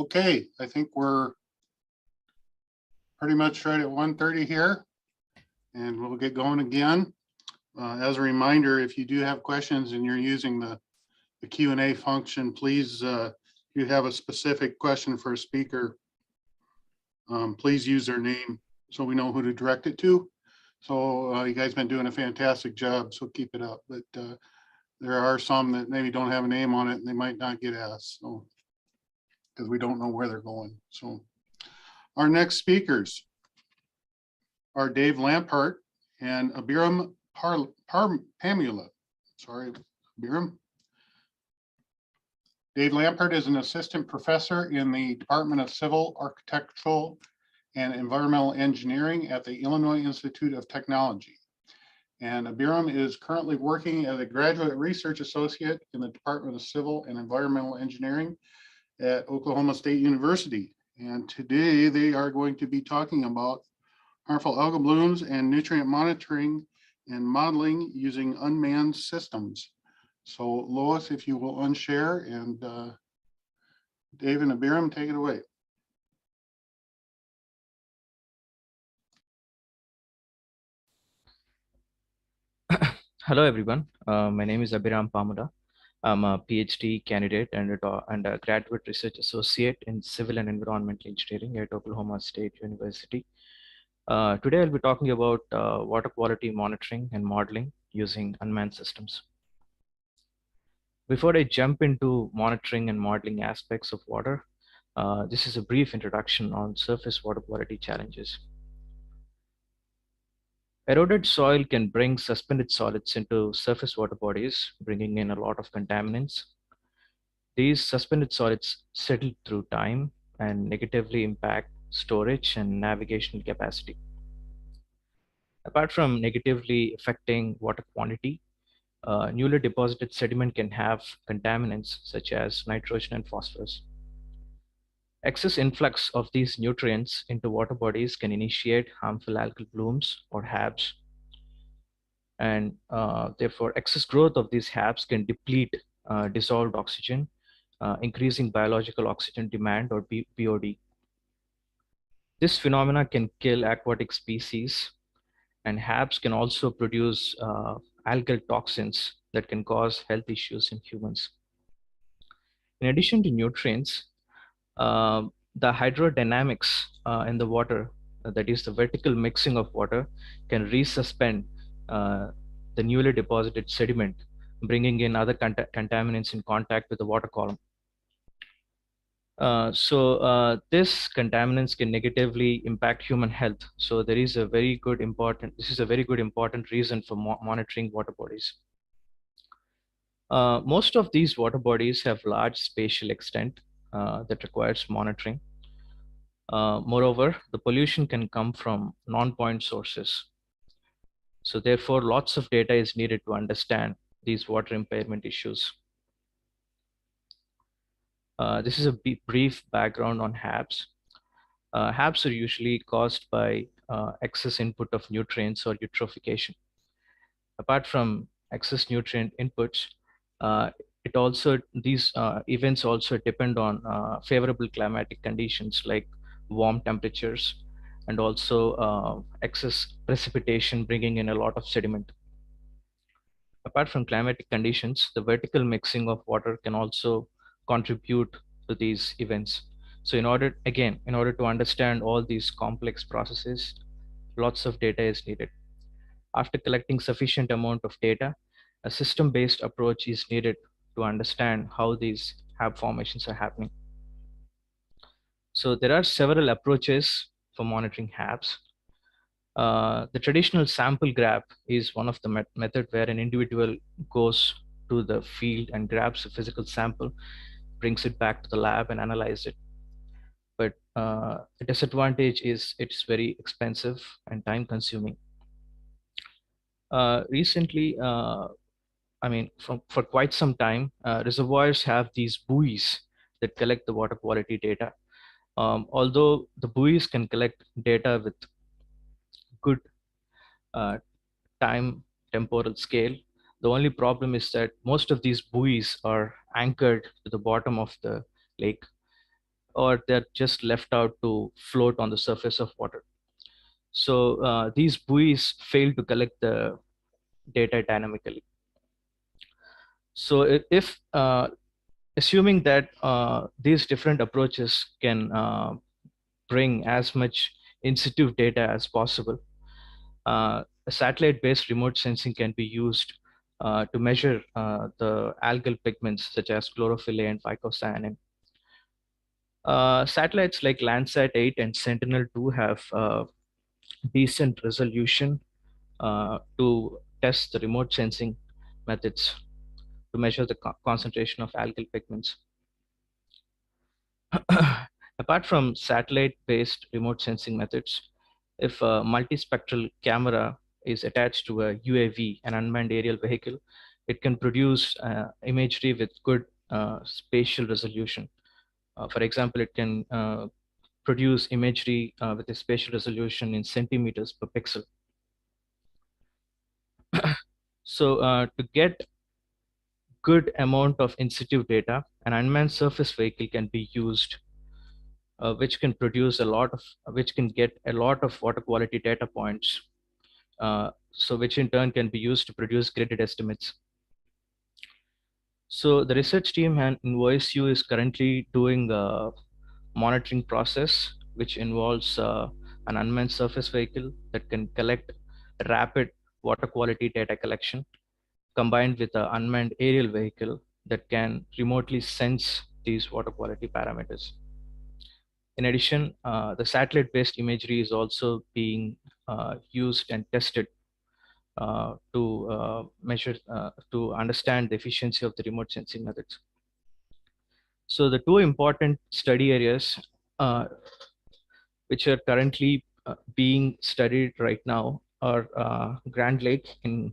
Okay, I think we're pretty much right at 1:30 here, and we'll get going again. As a reminder, if you do have questions and you're using the Q&A function, please, if you have a specific question for a speaker, please use their name so we know who to direct it to. So you guys been doing a fantastic job, so keep it up. But there are some that maybe don't have a name on it and they might not get asked, so because we don't know where they're going. So our next speakers are Dave Lampart and Abiram Pamula. Sorry, Abiram. Dave Lampart is an assistant professor in the Department of Civil, Architectural, and Environmental Engineering at the Illinois Institute of Technology. And Abiram is currently working as a graduate research associate in the Department of Civil and Environmental Engineering at Oklahoma State University. And today they are going to be talking about harmful algal blooms and nutrient monitoring and modeling using unmanned systems. So Lois, if you will unshare, and Dave and Abiram, take it away. Hello, everyone. My name is Abiram Pamula. I'm a PhD candidate and a graduate research associate in civil and environmental engineering at Oklahoma State University. Today, I'll be talking about water quality monitoring and modeling using unmanned systems. Before I jump into monitoring and modeling aspects of water, this is a brief introduction on surface water quality challenges. Eroded soil can bring suspended solids into surface water bodies, bringing in a lot of contaminants. These suspended solids settle through time and negatively impact storage and navigational capacity. Apart from negatively affecting water quantity, newly deposited sediment can have contaminants such as nitrogen and phosphorus. Excess influx of these nutrients into water bodies can initiate harmful algal blooms or HABs. And therefore, excess growth of these HABs can deplete dissolved oxygen, increasing biological oxygen demand or BOD. This phenomena can kill aquatic species, and HABs can also produce algal toxins that can cause health issues in humans. In addition to nutrients, the hydrodynamics in the water, that is the vertical mixing of water, can resuspend the newly deposited sediment, bringing in other contaminants in contact with the water column. This contaminants can negatively impact human health. So this is a very good important reason for monitoring water bodies. Most of these water bodies have large spatial extent that requires monitoring. Moreover, the pollution can come from non-point sources. So therefore, lots of data is needed to understand these water impairment issues. This is a brief background on HABs. HABs are usually caused by excess input of nutrients or eutrophication. Apart from excess nutrient inputs, these events also depend on favorable climatic conditions like warm temperatures and also excess precipitation, bringing in a lot of sediment. Apart from climatic conditions, the vertical mixing of water can also contribute to these events. So in order to understand all these complex processes, lots of data is needed. After collecting sufficient amount of data, a system-based approach is needed to understand how these HAB formations are happening. So there are several approaches for monitoring HABs. The traditional sample grab is one of the method where an individual goes to the field and grabs a physical sample, brings it back to the lab and analyze it. But the disadvantage is it's very expensive and time consuming. Recently, for quite some time, reservoirs have these buoys that collect the water quality data. Although the buoys can collect data with good time temporal scale, the only problem is that most of these buoys are anchored to the bottom of the lake. or they're just left out to float on the surface of water. So these buoys fail to collect the data dynamically. So if assuming that these different approaches can bring as much in situ data as possible, a satellite-based remote sensing can be used to measure the algal pigments such as chlorophyll A and phycocyanin. Satellites like Landsat 8 and Sentinel-2 have decent resolution to test the remote sensing methods to measure the concentration of algal pigments. Apart from satellite-based remote sensing methods, if a multispectral camera is attached to a UAV, an unmanned aerial vehicle, it can produce imagery with good spatial resolution. For example, it can produce imagery with a spatial resolution in centimeters per pixel. So to get good amount of in situ data, an unmanned surface vehicle can be used, which can produce a lot of, which can get a lot of water quality data points. So which in turn can be used to produce graded estimates. So the research team in OSU is currently doing a monitoring process, which involves an unmanned surface vehicle that can collect rapid water quality data collection, combined with an unmanned aerial vehicle that can remotely sense these water quality parameters. In addition, the satellite-based imagery is also being used and tested to measure, to understand the efficiency of the remote sensing methods. So the two important study areas which are currently being studied right now are Grand Lake in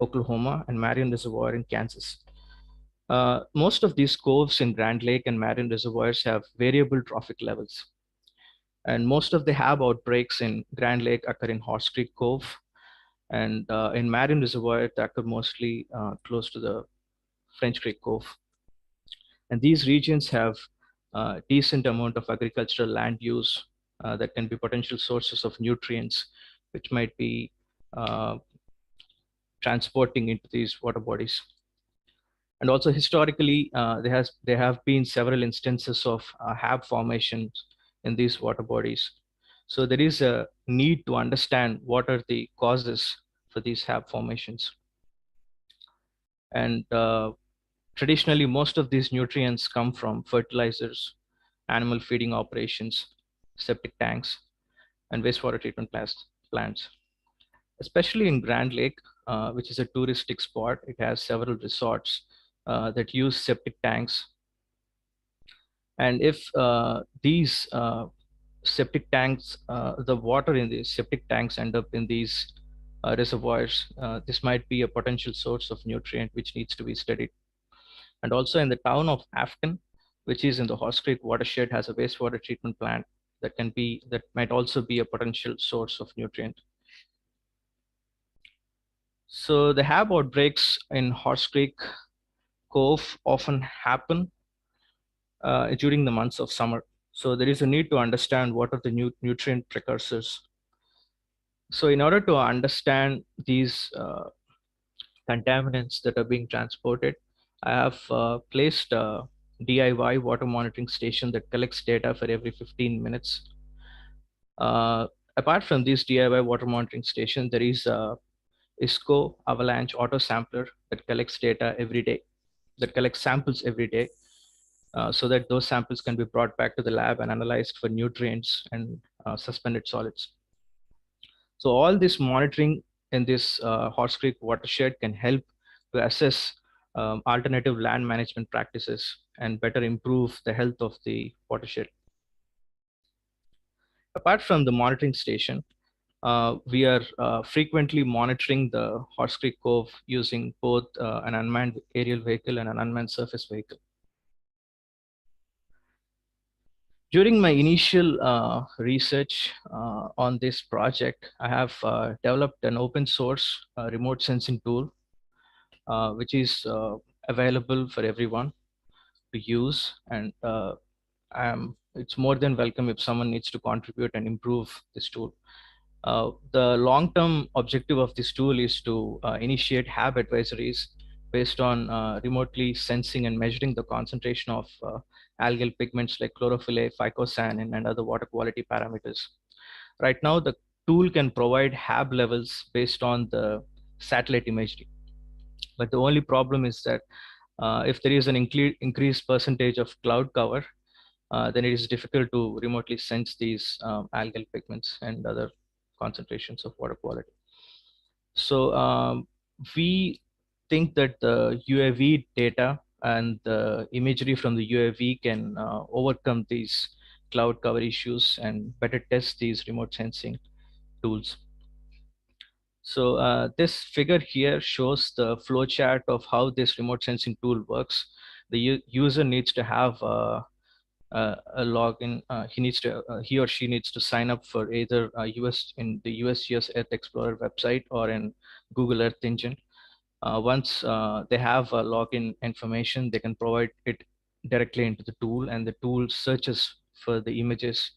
Oklahoma and Marion Reservoir in Kansas. Most of these coves in Grand Lake and Marion Reservoirs have variable trophic levels. And most of the HAB outbreaks in Grand Lake occur in Horse Creek Cove. And in Marion Reservoir, they occur mostly close to the French Creek Cove. And these regions have decent amount of agricultural land use that can be potential sources of nutrients, which might be transporting into these water bodies. And also historically, there have been several instances of HAB formations in these water bodies. So there is a need to understand what are the causes for these HAB formations. And traditionally, most of these nutrients come from fertilizers, animal feeding operations, septic tanks, and wastewater treatment plants. Especially in Grand Lake, which is a touristic spot, it has several resorts that use septic tanks. And if these septic tanks, the water in these septic tanks end up in these reservoirs, this might be a potential source of nutrient which needs to be studied. And also in the town of Afton, which is in the Horse Creek watershed, has a wastewater treatment plant that might also be a potential source of nutrient. So the HAB outbreaks in Horse Creek Cove often happen during the months of summer. So there is a need to understand what are the nutrient precursors. So in order to understand these contaminants that are being transported, I have placed a DIY water monitoring station that collects data for every 15 minutes. Apart from this DIY water monitoring station, there is a ISCO avalanche auto sampler that collects data every day, that collects samples every day, so that those samples can be brought back to the lab and analyzed for nutrients and suspended solids. So all this monitoring in this Horse Creek watershed can help to assess alternative land management practices and better improve the health of the watershed. Apart from the monitoring station, we are frequently monitoring the Horse Creek Cove using both an unmanned aerial vehicle and an unmanned surface vehicle. During my initial research on this project, I have developed an open source remote sensing tool, which is available for everyone to use. And it's more than welcome if someone needs to contribute and improve this tool. The long-term objective of this tool is to initiate HAB advisories based on remotely sensing and measuring the concentration of algal pigments like chlorophyll A, phycocyanin, and other water quality parameters. Right now, the tool can provide HAB levels based on the satellite imagery. But the only problem is that if there is an increased percentage of cloud cover, then it is difficult to remotely sense these algal pigments and other concentrations of water quality. So we think that the UAV data and the imagery from the UAV can overcome these cloud cover issues and better test these remote sensing tools. So this figure here shows the flow chart of how this remote sensing tool works. The user needs to have a login. He or she needs to sign up for either US in the USGS Earth Explorer website or in Google Earth Engine. Once they have a login information, they can provide it directly into the tool, and the tool searches for the images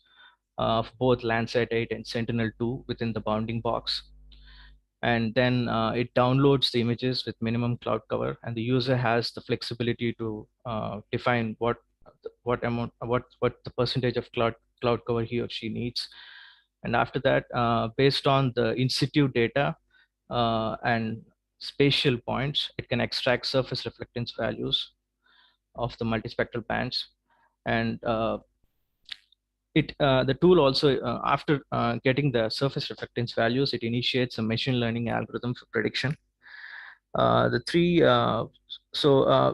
of both Landsat 8 and Sentinel-2 within the bounding box. And then it downloads the images with minimum cloud cover, and the user has the flexibility to define what the percentage of cloud cover he or she needs. And after that, based on the in situ data and spatial points, it can extract surface reflectance values of the multispectral bands. And the tool also, after getting the surface reflectance values, it initiates a machine learning algorithm for prediction.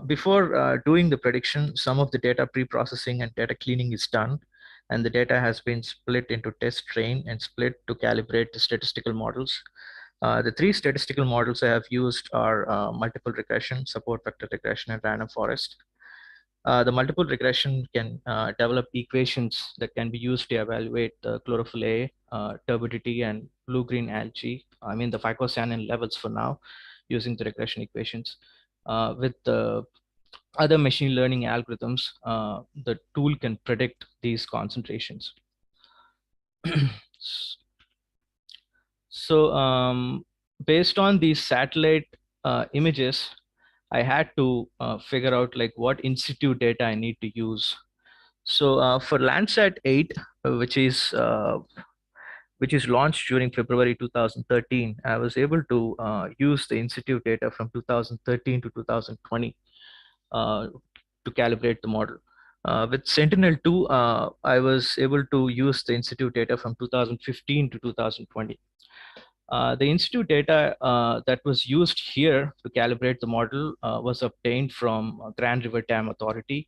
Before doing the prediction, some of the data pre-processing and data cleaning is done, and the data has been split into test, train, and split to calibrate the statistical models. The three statistical models I have used are multiple regression, support vector regression, and random forest. The multiple regression can develop equations that can be used to evaluate the chlorophyll A, turbidity, and blue-green algae. I mean the phycocyanin levels for now, using the regression equations. With the other machine learning algorithms, the tool can predict these concentrations. So based on these satellite images, I had to figure out like what in situ data I need to use. So for Landsat 8, which is launched during February 2013, I was able to use the in situ data from 2013 to 2020 to calibrate the model. With Sentinel-2, I was able to use the in situ data from 2015 to 2020. The institute data that was used here to calibrate the model was obtained from Grand River Dam Authority.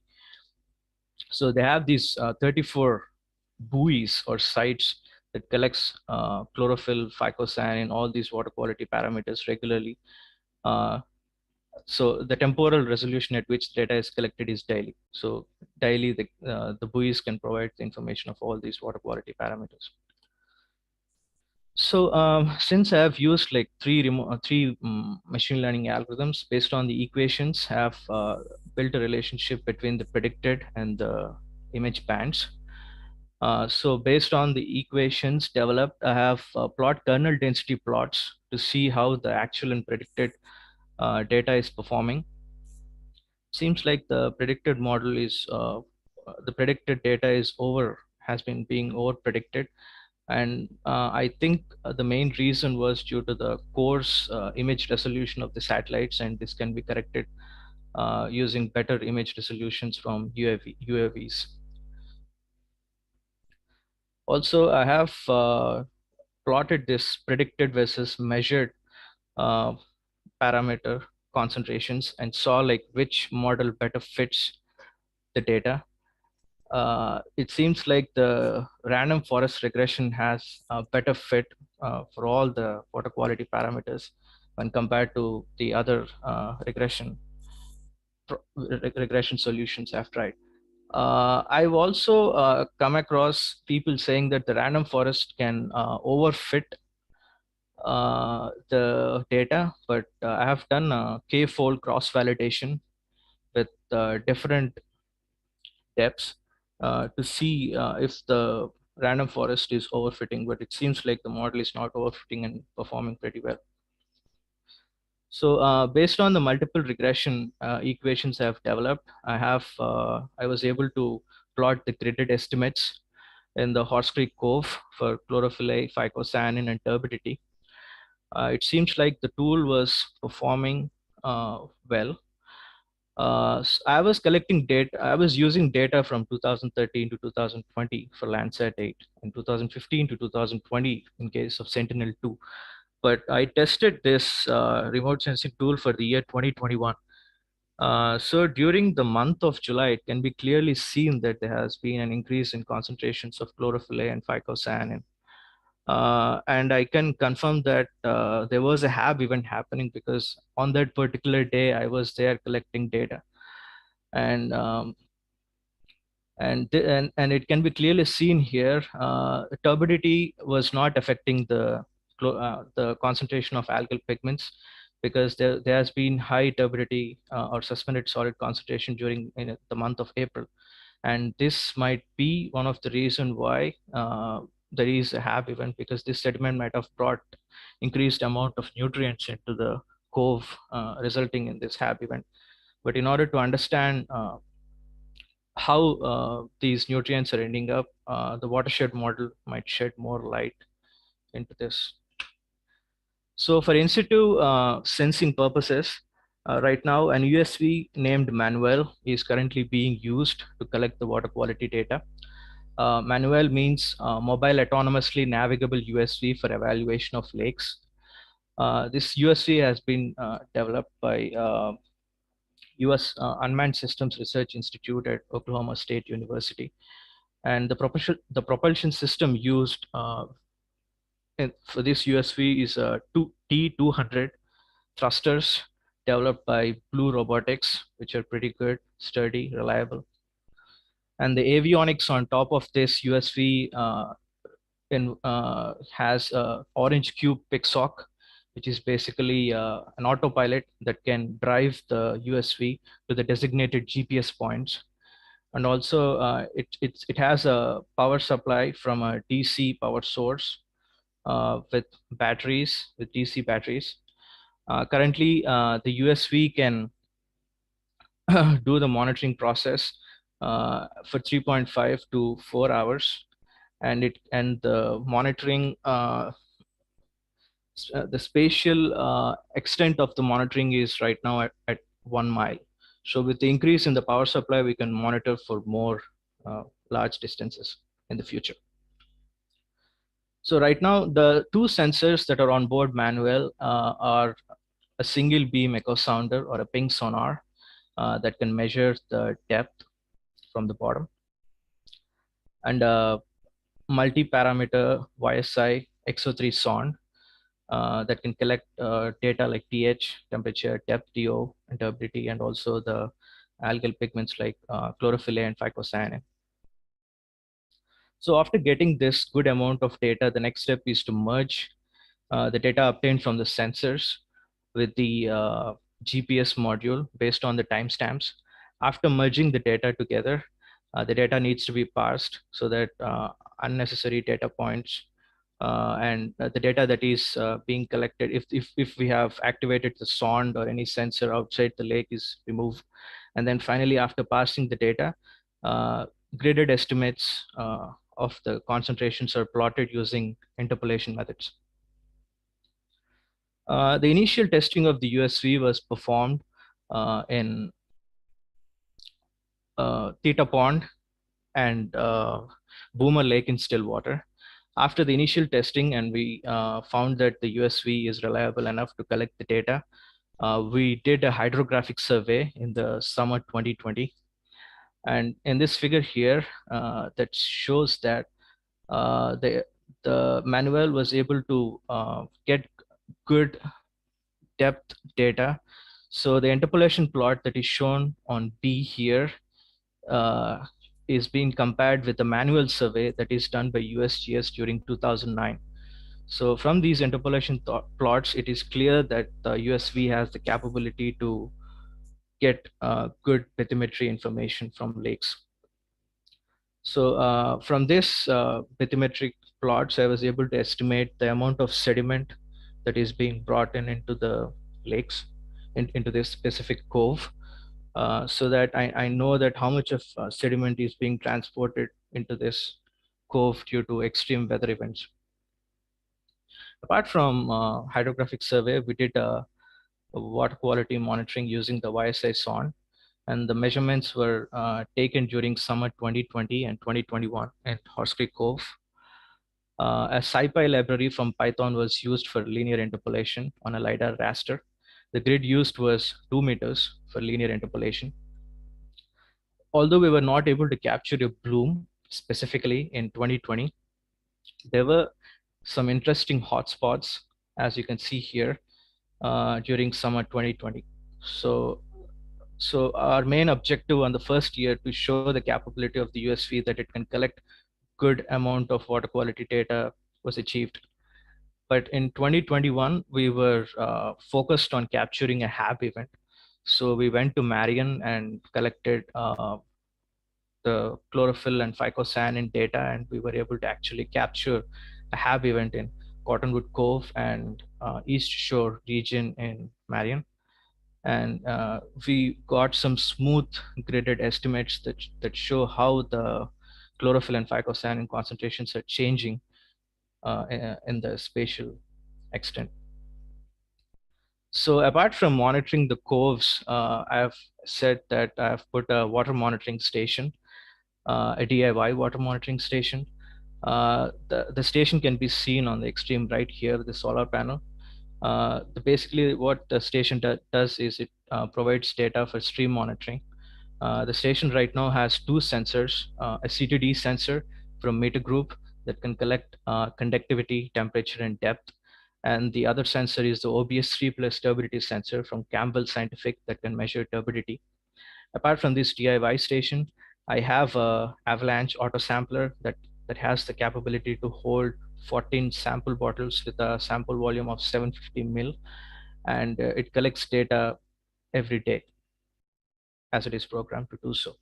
So they have these 34 buoys or sites that collects chlorophyll, phycocyanin, all these water quality parameters regularly. So the temporal resolution at which data is collected is daily. So daily, the buoys can provide the information of all these water quality parameters. So since I have used like three machine learning algorithms based on the equations, have built a relationship between the predicted and the image bands. So based on the equations developed, I have plot kernel density plots to see how the actual and predicted data is performing. Seems like the predicted model is the predicted data has been being over predicted. And I think the main reason was due to the coarse image resolution of the satellites, and this can be corrected using better image resolutions from UAVs. Also, I have plotted this predicted versus measured parameter concentrations and saw like which model better fits the data. It seems like the random forest regression has a better fit for all the water quality parameters when compared to the other regression solutions I've tried. I've also come across people saying that the random forest can overfit the data, but I have done a k-fold cross validation with different depths, to see if the random forest is overfitting, but it seems like the model is not overfitting and performing pretty well. So based on the multiple regression equations I've developed, I was able to plot the gridded estimates in the Horse Creek Cove for chlorophyll, phycocyanin, and turbidity. It seems like the tool was performing well. I was collecting data. I was using data from 2013 to 2020 for Landsat 8 and 2015 to 2020 in case of Sentinel-2. But I tested this remote sensing tool for the year 2021. So during the month of July, it can be clearly seen that there has been an increase in concentrations of chlorophyll and phycocyanin. And I can confirm that there was a HAB event happening because on that particular day, I was there collecting data. And and it can be clearly seen here. Turbidity was not affecting the concentration of algal pigments because there has been high turbidity or suspended solid concentration during the month of April, and this might be one of the reason why there is a HAB event, because this sediment might have brought increased amount of nutrients into the cove, resulting in this HAB event. But in order to understand how these nutrients are ending up, the watershed model might shed more light into this. So for in situ sensing purposes, right now an USV named Manuel is currently being used to collect the water quality data. Manuel means mobile autonomously navigable USV for evaluation of lakes. This USV has been developed by US Unmanned Systems Research Institute at Oklahoma State University. And the propulsion system used for this USV is T200 thrusters developed by Blue Robotics, which are pretty good, sturdy, reliable. And the avionics on top of this USV has Orange Cube PICSOC, which is basically an autopilot that can drive the USV to the designated GPS points. And also it has a power supply from a DC power source with DC batteries. Currently, the USV can do the monitoring process for 3.5 to 4 hours, and the monitoring the spatial extent of the monitoring is right now at 1 mile. So with the increase in the power supply, we can monitor for more large distances in the future. So right now, the two sensors that are on board Manuel are a single beam echo sounder or a ping sonar that can measure the depth from the bottom, and a multi-parameter YSI XO3 sonde that can collect data like pH, temperature, depth, DO, and turbidity, and also the algal pigments like chlorophyll and phycocyanin. So after getting this good amount of data, the next step is to merge the data obtained from the sensors with the GPS module based on the timestamps. After merging the data together, the data needs to be parsed so that unnecessary data points and the data that is being collected, if we have activated the sonde or any sensor outside the lake, is removed. And then finally, after parsing the data, gridded estimates of the concentrations are plotted using interpolation methods. The initial testing of the USV was performed in Theta Pond and Boomer Lake in Stillwater. After the initial testing, and we found that the USV is reliable enough to collect the data, we did a hydrographic survey in the summer 2020. And in this figure here, that shows that the Manuel was able to get good depth data. So the interpolation plot that is shown on B here is being compared with the manual survey that is done by USGS during 2009. So from these interpolation plots, it is clear that the USV has the capability to get good bathymetry information from lakes. So from this bathymetric plots, I was able to estimate the amount of sediment that is being brought in into the lakes, into this specific cove, so that I know that how much of sediment is being transported into this cove due to extreme weather events. Apart from hydrographic survey, we did water quality monitoring using the YSI sonde, and the measurements were taken during summer 2020 and 2021 at Horse Creek Cove. A SciPy library from Python was used for linear interpolation on a LiDAR raster. The grid used was 2 meters for linear interpolation. Although we were not able to capture a bloom specifically in 2020, there were some interesting hotspots, as you can see here, during summer 2020. So our main objective on the first year to show the capability of the USV that it can collect good amount of water quality data was achieved. But in 2021, we were focused on capturing a HAB event. So we went to Marion and collected the chlorophyll and phycosan data, and we were able to actually capture a HAB event in Cottonwood Cove and East Shore region in Marion. And we got some smooth gridded estimates that show how the chlorophyll and phycosan concentrations are changing in the spatial extent. So apart from monitoring the coves, I've said that I've put a water monitoring station, a DIY water monitoring station. The station can be seen on the extreme right here, the solar panel. Basically what the station does is it provides data for stream monitoring. The station right now has two sensors, a CTD sensor from meter group that can collect conductivity, temperature, and depth. And the other sensor is the OBS3 plus turbidity sensor from Campbell Scientific that can measure turbidity. Apart from this DIY station, I have a Avalanche auto sampler that has the capability to hold 14 sample bottles with a sample volume of 750 mil, and it collects data every day as it is programmed to do so.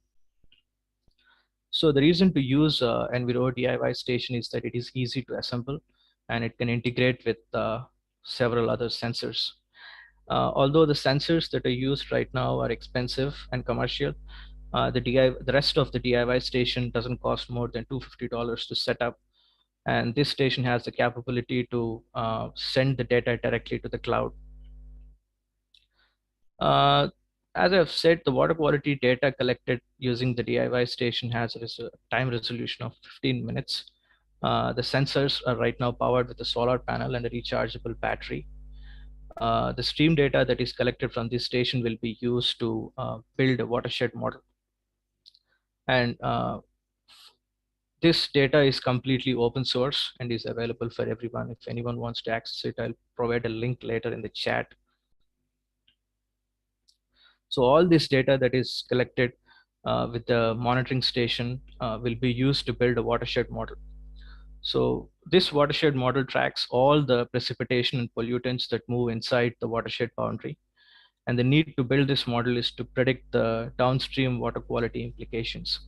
So the reason to use Enviro DIY station is that it is easy to assemble and it can integrate with several other sensors. Although the sensors that are used right now are expensive and commercial, the rest of the DIY station doesn't cost more than $250 to set up. And this station has the capability to send the data directly to the cloud. As I've said, the water quality data collected using the DIY station has a time resolution of 15 minutes. The sensors are right now powered with a solar panel and a rechargeable battery. The stream data that is collected from this station will be used to build a watershed model. And this data is completely open source and is available for everyone. If anyone wants to access it, I'll provide a link later in the chat. So all this data that is collected with the monitoring station will be used to build a watershed model. So this watershed model tracks all the precipitation and pollutants that move inside the watershed boundary. And the need to build this model is to predict the downstream water quality implications.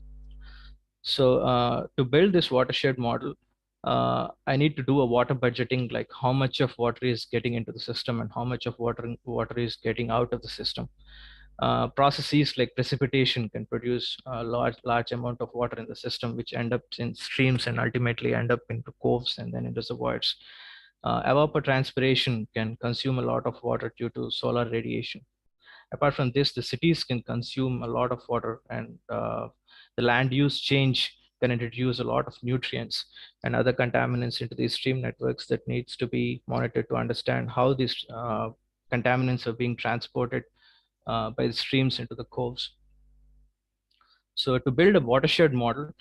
So to build this watershed model, I need to do a water budgeting, like how much of water is getting into the system and how much of water is getting out of the system. Processes like precipitation can produce a large amount of water in the system, which end up in streams and ultimately end up into coves and then in reservoirs. Evapotranspiration can consume a lot of water due to solar radiation. Apart from this, the cities can consume a lot of water, and the land use change can introduce a lot of nutrients and other contaminants into these stream networks that needs to be monitored to understand how these contaminants are being transported by the streams into the coves. So to build a watershed model,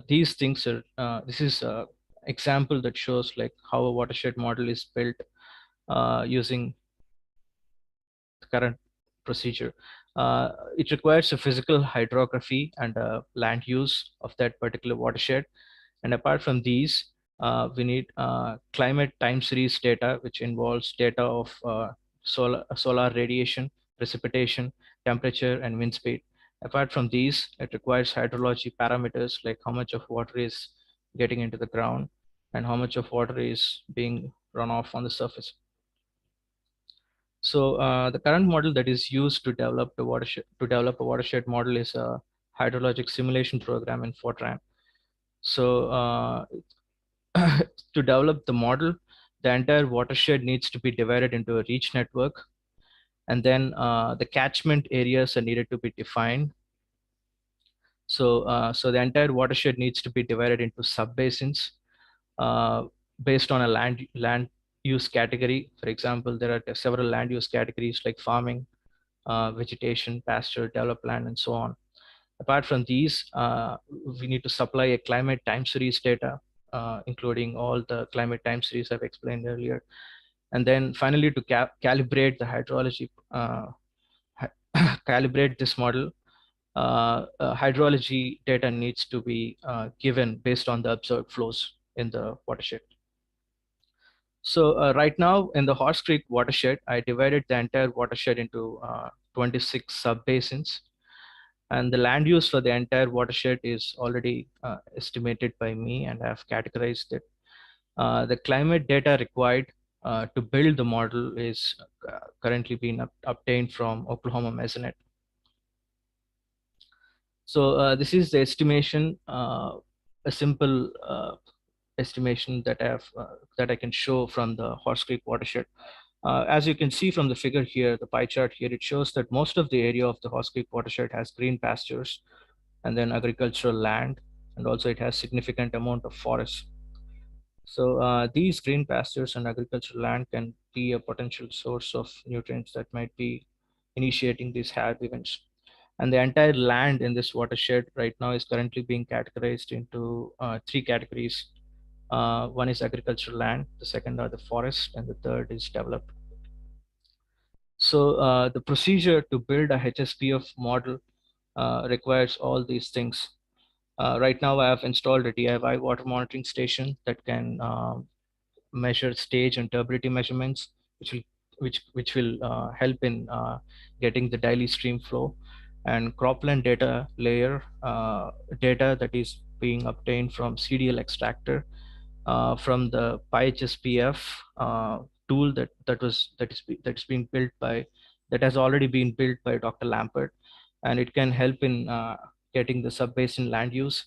these things are, this is an example that shows like how a watershed model is built using the current procedure. It requires a physical hydrography and land use of that particular watershed. And apart from these, we need climate time series data, which involves data of solar radiation, precipitation, temperature, and wind speed. Apart from these, it requires hydrology parameters like how much of water is getting into the ground and how much of water is being run off on the surface. So the current model that is used to develop a watershed model is a hydrologic simulation program in Fortran. So to develop the model, the entire watershed needs to be divided into a reach network, and then the catchment areas are needed to be defined. So the entire watershed needs to be divided into subbasins uh, based on a land use category. For example, there are several land use categories like farming, vegetation, pasture, developed land, and so on. Apart from these, we need to supply a climate time series data, including all the climate time series I've explained earlier. And then finally, to calibrate the hydrology, calibrate this model, hydrology data needs to be given based on the observed flows in the watershed. So right now in the Horse Creek watershed, I divided the entire watershed into 26 subbasins, and the land use for the entire watershed is already estimated by me, and I've categorized it. The climate data required to build the model is currently being obtained from Oklahoma Mesonet. So this is the estimation, a simple estimation that I can show from the Horse Creek watershed. As you can see from the figure here, the pie chart here, it shows that most of the area of the Horse Creek watershed has green pastures and then agricultural land, and also it has significant amount of forests. So these green pastures and agricultural land can be a potential source of nutrients that might be initiating these HAB events. And the entire land in this watershed right now is currently being categorized into three categories. One is agricultural land, the second are the forest, and the third is developed. So the procedure to build a HSPF model requires all these things. Right now, I have installed a DIY water monitoring station that can measure stage and turbidity measurements, which will help in getting the daily stream flow, and cropland data layer data that is being obtained from CDL extractor from the PyHSPF tool that's being built by that has already been built by Dr. Lampert, and it can help in getting the subbasin land use.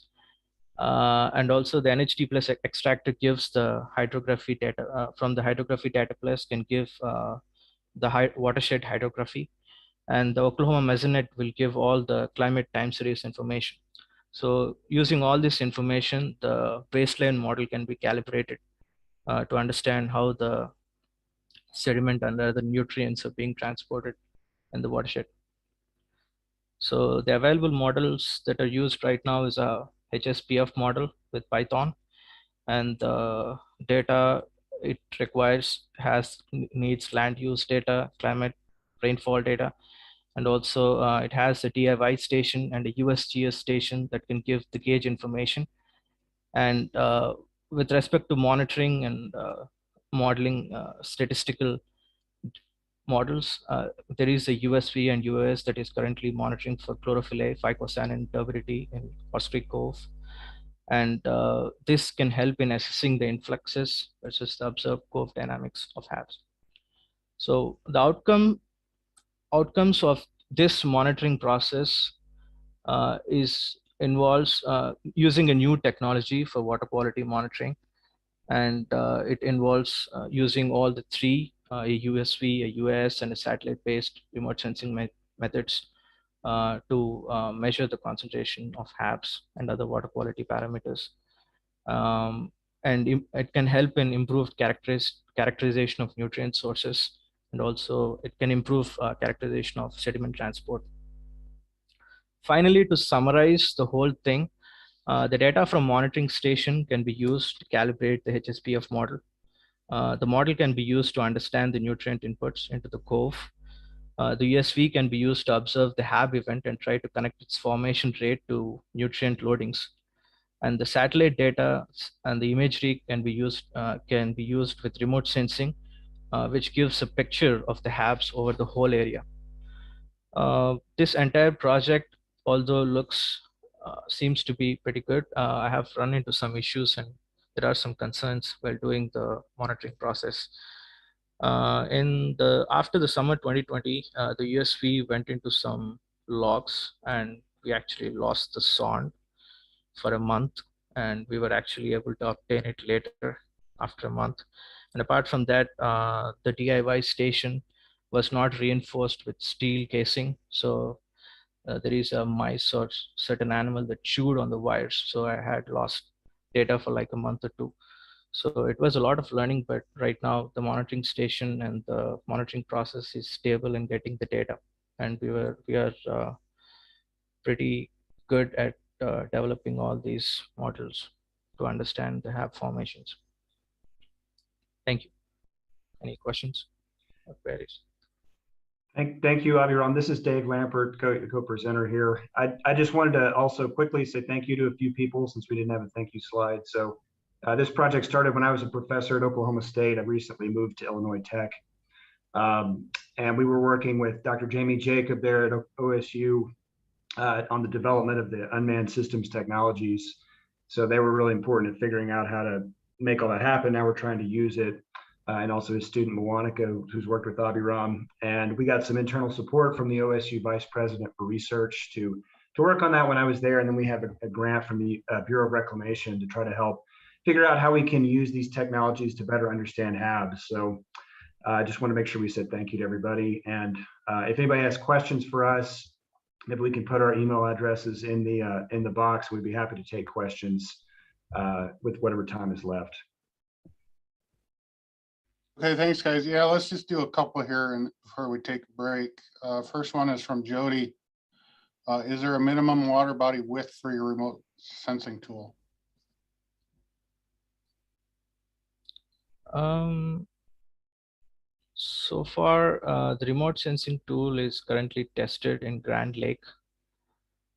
And also the NHD plus extractor gives the hydrography data from the hydrography data plus can give the watershed hydrography, and the Oklahoma Mesonet will give all the climate time series information. So using all this information, the baseline model can be calibrated to understand how the sediment and other nutrients are being transported in the watershed. So the available models that are used right now is a HSPF model with Python, and the data it requires needs land use data, climate, rainfall data, and also it has a DIY station and a USGS station that can give the gauge information. And with respect to monitoring and modeling statistical models, there is a USV and UAS that is currently monitoring for chlorophyll A, phycosanine turbidity in Horse Creek Cove. And this can help in assessing the influxes versus the observed cove dynamics of HABs. So the outcomes of this monitoring process involves using a new technology for water quality monitoring, and it involves using all the three, a USV, a US, and a satellite-based remote sensing methods to measure the concentration of HABs and other water quality parameters. And it can help in improved characterization of nutrient sources, and also it can improve characterization of sediment transport. Finally, to summarize the whole thing, the data from monitoring station can be used to calibrate the HSPF model. The model can be used to understand the nutrient inputs into the cove. The USV can be used to observe the HAB event and try to connect its formation rate to nutrient loadings. And the satellite data and the imagery can be used with remote sensing, which gives a picture of the HABs over the whole area. This entire project although looks seems to be pretty good, I have run into some issues and there are some concerns while doing the monitoring process. In the after the summer 2020, the USV went into some logs and we actually lost the sonde for a month, and we were actually able to obtain it later after a month. And apart from that, the DIY station was not reinforced with steel casing, so there is a mice or certain animal that chewed on the wires, so I had lost data for like a month or two. So it was a lot of learning, but right now the monitoring station and the monitoring process is stable in getting the data, and we are pretty good at developing all these models to understand the HAB formations. Thank you. Any questions or queries? Thank you, Aviram. This is Dave Lampert, co-presenter here. I just wanted to also quickly say thank you to a few people since we didn't have a thank you slide. So this project started when I was a professor at Oklahoma State. I recently moved to Illinois Tech. And we were working with Dr. Jamie Jacob there at OSU on the development of the unmanned systems technologies. So they were really important at figuring out how to make all that happen. Now we're trying to use it. And also his student Moanica, who's worked with Abiram. And we got some internal support from the OSU Vice President for Research to work on that when I was there. And then we have a grant from the Bureau of Reclamation to try to help figure out how we can use these technologies to better understand HABs. So I just want to make sure we said thank you to everybody. And if anybody has questions for us, maybe we can put our email addresses in the box. We'd be happy to take questions with whatever time is left. Okay, thanks, guys. Yeah, let's just do a couple here and before we take a break. First one is from Jody. Is there a minimum water body width for your remote sensing tool? So far, the remote sensing tool is currently tested in Grand Lake,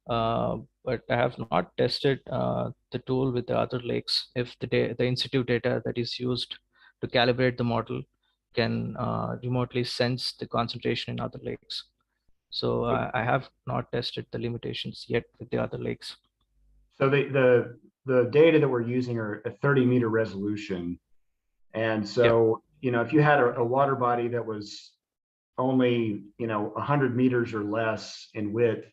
but I have not tested the tool with the other lakes. If the institute data that is used to calibrate the model can remotely sense the concentration in other lakes. So I have not tested the limitations yet with the other lakes. So the data that we're using are a 30-meter resolution. And so, you know, if you had a water body that was only, 100 meters or less in width,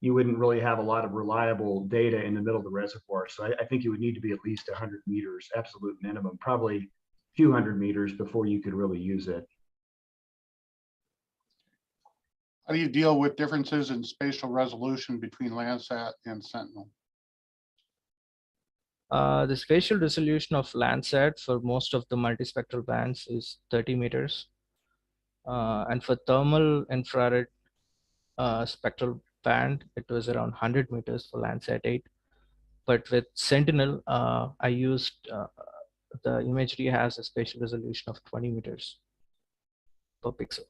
you wouldn't really have a lot of reliable data in the middle of the reservoir. So I think you would need to be at least 100 meters, absolute minimum, probably a few hundred meters before you could really use it. How do you deal with differences in spatial resolution between Landsat and Sentinel? The spatial resolution of Landsat for most of the multispectral bands is 30 meters. And for thermal infrared spectral band, it was around 100 meters for Landsat 8. But with Sentinel, I used the imagery has a spatial resolution of 20 meters per pixel.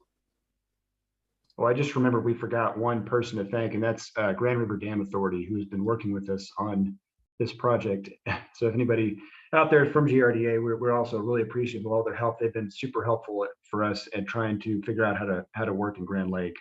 Well, I just remember we forgot one person to thank, and that's Grand River Dam Authority, who's been working with us on this project. So if anybody out there from GRDA, we're also really appreciative of all their help. They've been super helpful for us at trying to figure out how to work in Grand Lake.